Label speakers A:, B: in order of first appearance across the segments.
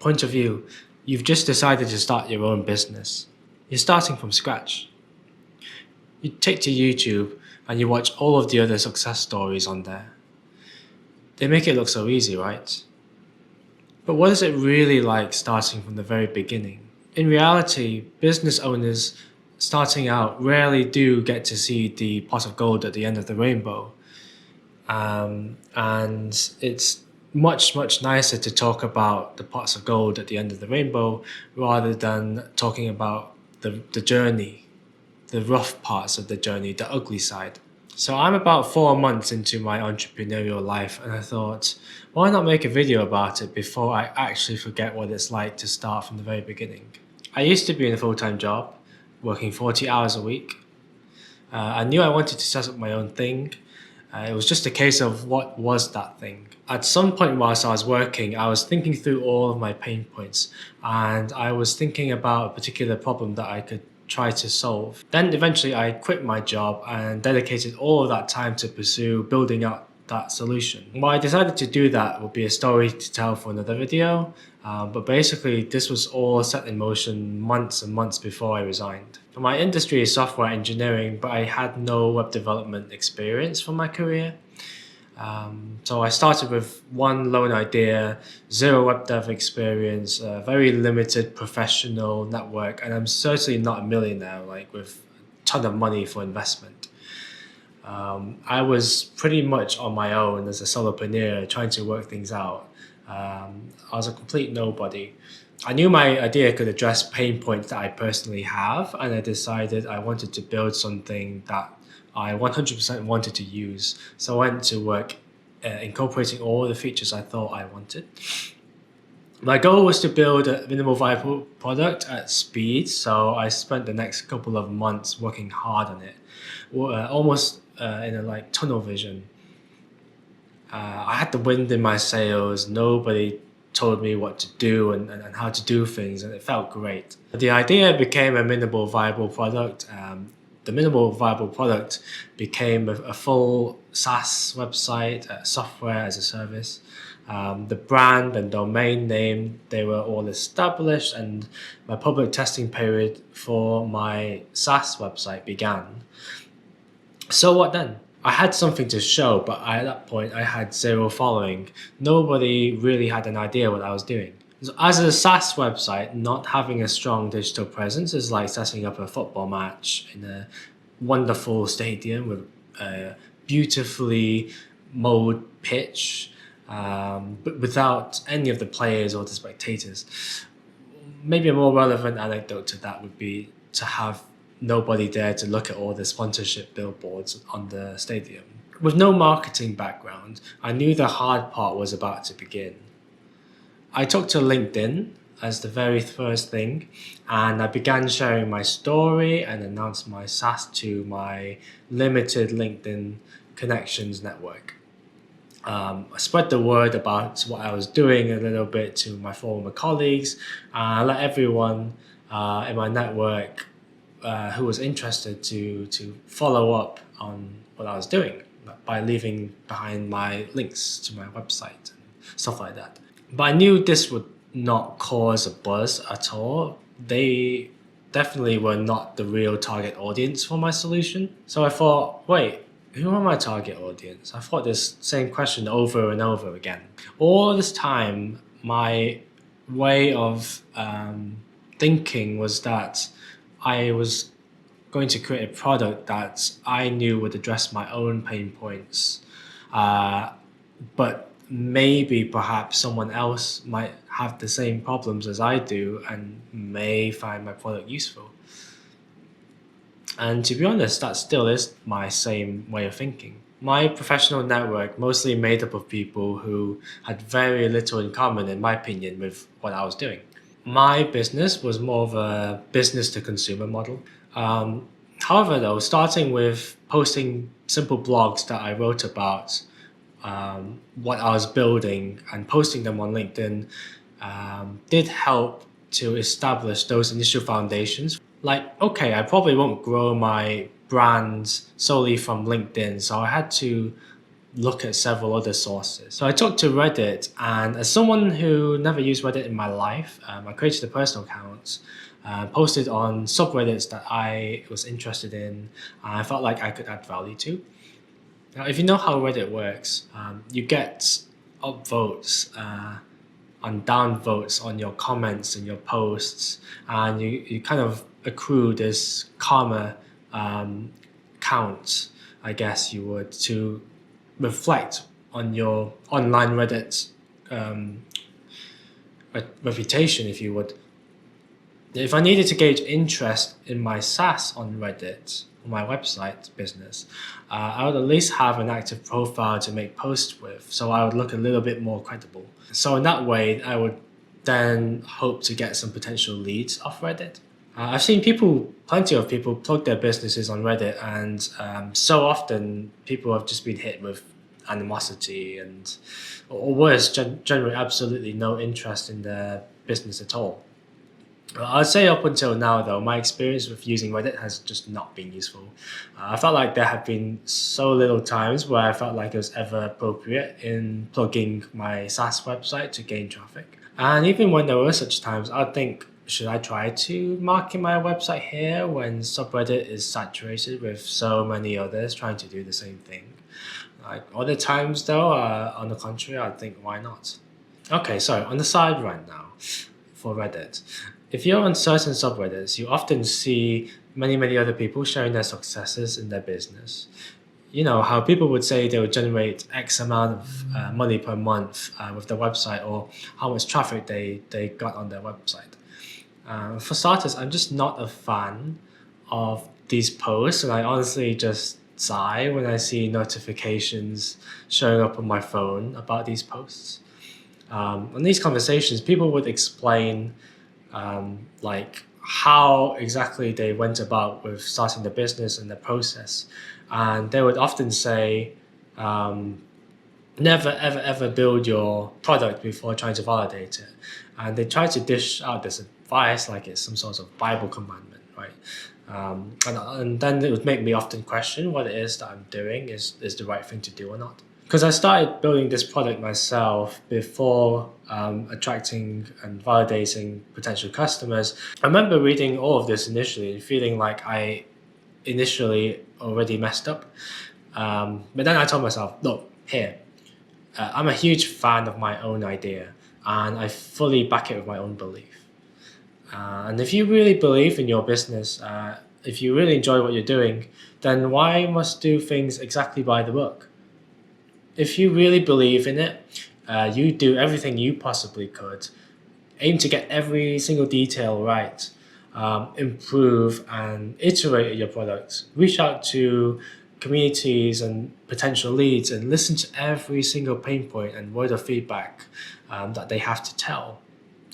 A: point of view, you've just decided to start your own business. You're starting from scratch. You take to YouTube and you watch all of the other success stories on there. They make it look so easy, right? But what is it really like starting from the very beginning? In reality, business owners starting out rarely do get to see the pot of gold at the end of the rainbow. And it's much nicer to talk about the pots of gold at the end of the rainbow rather than talking about the journey, the rough parts of the journey, the ugly side. So I'm about 4 months into my entrepreneurial life, and I thought, why not make a video about it before I actually forget what it's like to start from the very beginning? I used to be in a full-time job, working 40 hours a week. I knew I wanted to set up my own thing. It was just a case of what was that thing. At some point whilst I was working, I was thinking through all of my pain points, and I was thinking about a particular problem that I could try to solve. Then eventually I quit my job and dedicated all of that time to pursue building out that solution. Why I decided to do that would be a story to tell for another video, but basically this was all set in motion months and months before I resigned. My industry is software engineering, but I had no web development experience for my career. So I started with one lone idea, zero web dev experience, a very limited professional network, and I'm certainly not a millionaire, like with a ton of money for investment. I was pretty much on my own as a solopreneur trying to work things out. I was a complete nobody. I knew my idea could address pain points that I personally have, and I decided I wanted to build something that I 100% wanted to use. So I went to work incorporating all the features I thought I wanted. My goal was to build a minimal viable product at speed, so I spent the next couple of months working hard on it, almost in a like tunnel vision. I had the wind in my sails. Nobody told me what to do and how to do things, and it felt great. The idea became a minimal viable product. The minimal viable product became a full SaaS website, software as a service. The brand and domain name, they were all established, and my public testing period for my SaaS website began. So what then? I had something to show, but at that point I had zero following. Nobody really had an idea what I was doing. So as a SaaS website, not having a strong digital presence is like setting up a football match in a wonderful stadium with a beautifully mowed pitch, but without any of the players or the spectators. Maybe a more relevant anecdote to that would be to have nobody there to look at all the sponsorship billboards on the stadium. With no marketing background, I knew the hard part was about to begin. I took to LinkedIn as the very first thing, and I began sharing my story and announced my SaaS to my limited LinkedIn connections network. I spread the word about what I was doing a little bit to my former colleagues, and I let everyone in my network who was interested to follow up on what I was doing by leaving behind my links to my website and stuff like that. But I knew this would not cause a buzz at all. They definitely were not the real target audience for my solution. So I thought, wait, who are my target audience? I thought this same question over and over again. All this time, my way of thinking was that I was going to create a product that I knew would address my own pain points, but maybe perhaps someone else might have the same problems as I do and may find my product useful. And to be honest, that still is my same way of thinking. My professional network mostly made up of people who had very little in common, in my opinion, with what I was doing. My business was more of a business to consumer model. However, though, starting with posting simple blogs that I wrote about what I was building and posting them on LinkedIn did help to establish those initial foundations. Like, okay, I probably won't grow my brand solely from LinkedIn, so I had to look at several other sources. So I talked to Reddit, and as someone who never used Reddit in my life, I created a personal account, posted on subreddits that I was interested in, and I felt like I could add value to. Now, if you know how Reddit works, you get upvotes and downvotes on your comments and your posts, and you kind of accrue this karma count, I guess you would, to reflect on your online Reddit reputation, if you would. If I needed to gauge interest in my SaaS on Reddit, on my website business, I would at least have an active profile to make posts with, so I would look a little bit more credible. So in that way, I would then hope to get some potential leads off Reddit. I've seen plenty of people plug their businesses on Reddit, and so often people have just been hit with animosity and, or worse, generally absolutely no interest in their business at all. I'd say up until now, though, my experience with using Reddit has just not been useful. I felt like there have been so little times where I felt like it was ever appropriate in plugging my SaaS website to gain traffic. And even when there were such times, I'd think, should I try to market my website here when subreddit is saturated with so many others trying to do the same thing? Like other times, though, on the contrary, I'd think, why not? Okay, so on the side right now for Reddit. If you're on certain subreddits, you often see many other people sharing their successes in their business. You know, how people would say they would generate X amount of money per month with their website, or how much traffic they got on their website. For starters, I'm just not a fan of these posts, and I honestly just sigh when I see notifications showing up on my phone about these posts. In these conversations, people would explain like how exactly they went about with starting the business and the process, and they would often say, never ever build your product before trying to validate it, and they try to dish out this advice like it's some sort of Bible commandment, right? And then it would make me often question what it is that I'm doing is the right thing to do or not. Because I started building this product myself before attracting and validating potential customers. I remember reading all of this initially and feeling like I initially already messed up. But then I told myself, look, here, I'm a huge fan of my own idea, and I fully back it with my own belief. And if you really believe in your business, if you really enjoy what you're doing, then why must do things exactly by the book? If you really believe in it, you do everything you possibly could, aim to get every single detail right, improve and iterate your product, reach out to communities and potential leads, and listen to every single pain point and word of feedback that they have to tell,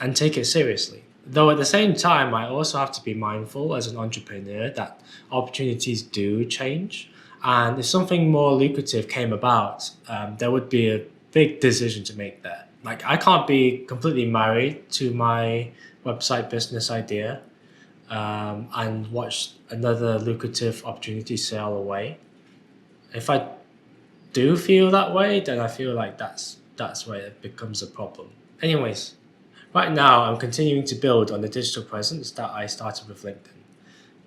A: and take it seriously. Though at the same time, I also have to be mindful as an entrepreneur that opportunities do change. And if something more lucrative came about, there would be a big decision to make there. Like, I can't be completely married to my website business idea and watch another lucrative opportunity sail away. If I do feel that way, then I feel like that's where it becomes a problem. Anyways, right now I'm continuing to build on the digital presence that I started with LinkedIn.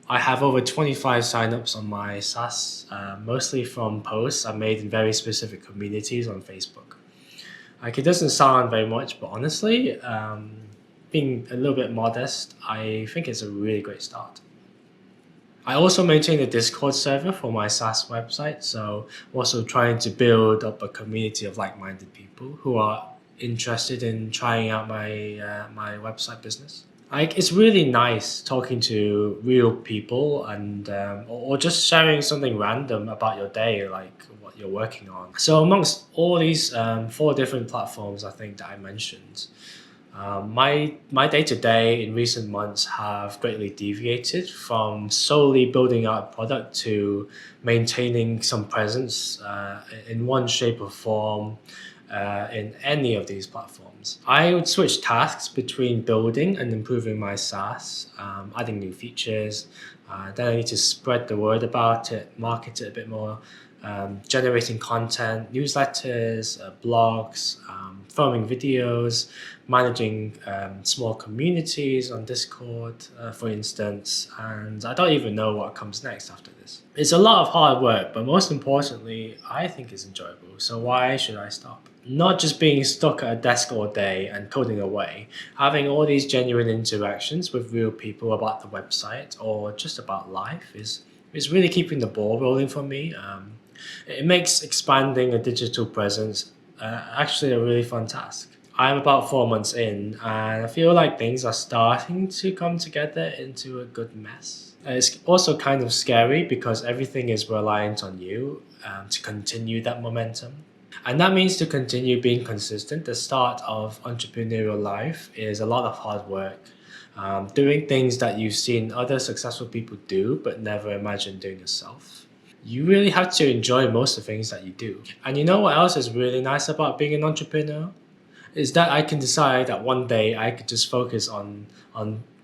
A: I have over 25 signups on my SaaS, mostly from posts I made in very specific communities on Facebook. Like, it doesn't sound very much, but honestly, being a little bit modest, I think it's a really great start. I also maintain a Discord server for my SaaS website, so also trying to build up a community of like-minded people who are interested in trying out my website business. Like, it's really nice talking to real people and or just sharing something random about your day, like what you're working on. So amongst all these 4 different platforms I think that I mentioned, my day-to-day in recent months have greatly deviated from solely building out a product to maintaining some presence in one shape or form in any of these platforms. I would switch tasks between building and improving my SaaS, adding new features. Then I need to spread the word about it, market it a bit more, generating content, newsletters, blogs, filming videos, managing small communities on Discord, for instance, and I don't even know what comes next after this. It's a lot of hard work, but most importantly, I think it's enjoyable, so why should I stop? Not just being stuck at a desk all day and coding away, having all these genuine interactions with real people about the website or just about life is really keeping the ball rolling for me. It makes expanding a digital presence actually a really fun task. I'm about 4 months in, and I feel like things are starting to come together into a good mess. It's also kind of scary because everything is reliant on you to continue that momentum. And that means to continue being consistent. The start of entrepreneurial life is a lot of hard work, doing things that you've seen other successful people do but never imagined doing yourself. You really have to enjoy most of the things that you do. And you know what else is really nice about being an entrepreneur? Is that I can decide that one day I could just focus on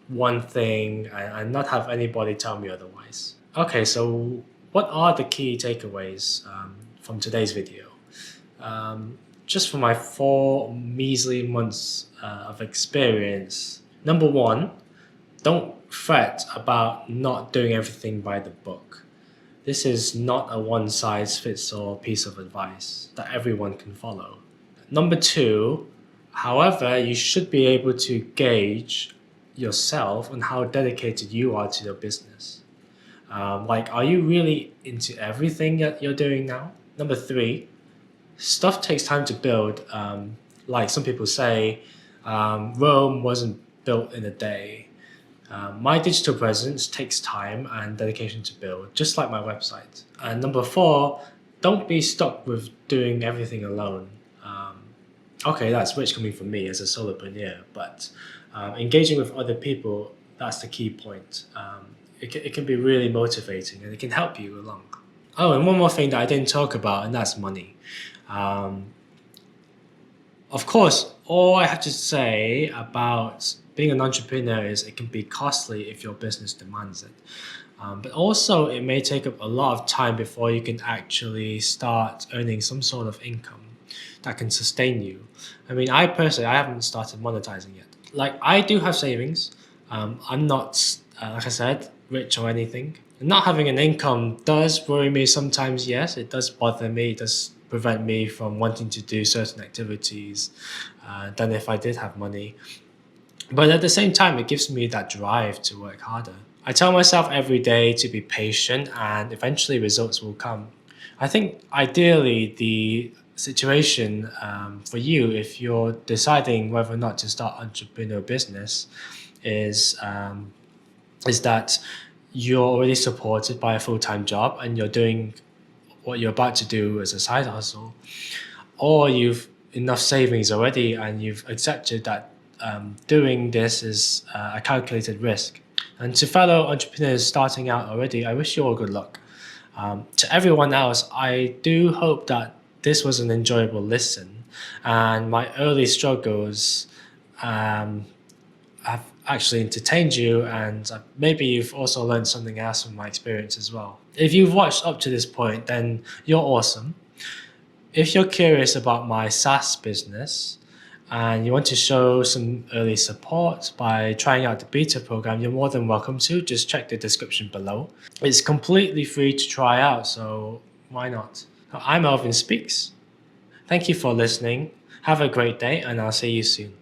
A: one thing and not have anybody tell me otherwise. Okay, so what are the key takeaways from today's video? Just for my 4 measly months of experience, number one, don't fret about not doing everything by the book. This is not a one-size-fits-all piece of advice that everyone can follow. Number two, however, you should be able to gauge yourself on how dedicated you are to your business. Are you really into everything that you're doing now? Number three, stuff takes time to build. Like some people say, Rome wasn't built in a day. My digital presence takes time and dedication to build, just like my website. And number four, don't be stuck with doing everything alone. Okay, that's rich coming from me as a solopreneur, but engaging with other people, that's the key point. It can be really motivating and it can help you along. Oh, and one more thing that I didn't talk about, and that's money. Of course, all I have to say about being an entrepreneur is it can be costly if your business demands it. But also, it may take up a lot of time before you can actually start earning some sort of income that can sustain you. I mean, I haven't started monetizing yet. Like, I do have savings. I'm not, like I said, rich or anything. Not having an income does worry me sometimes, yes. It does bother me. It does prevent me from wanting to do certain activities than if I did have money. But at the same time, it gives me that drive to work harder. I tell myself every day to be patient and eventually results will come. I think ideally the situation for you, if you're deciding whether or not to start entrepreneurial business, is that you're already supported by a full-time job and you're doing what you're about to do as a side hustle, or you've enough savings already and you've accepted that doing this is a calculated risk. And to fellow entrepreneurs starting out already, I wish you all good luck. To everyone else, I do hope that this was an enjoyable listen and my early struggles have actually entertained you, and maybe you've also learned something else from my experience as well. If you've watched up to this point, then you're awesome. If you're curious about my SaaS business and you want to show some early support by trying out the beta program, you're more than welcome to. Just check the description below. It's completely free to try out, so why not? I'm Elvin Speaks. Thank you for listening. Have a great day, and I'll see you soon.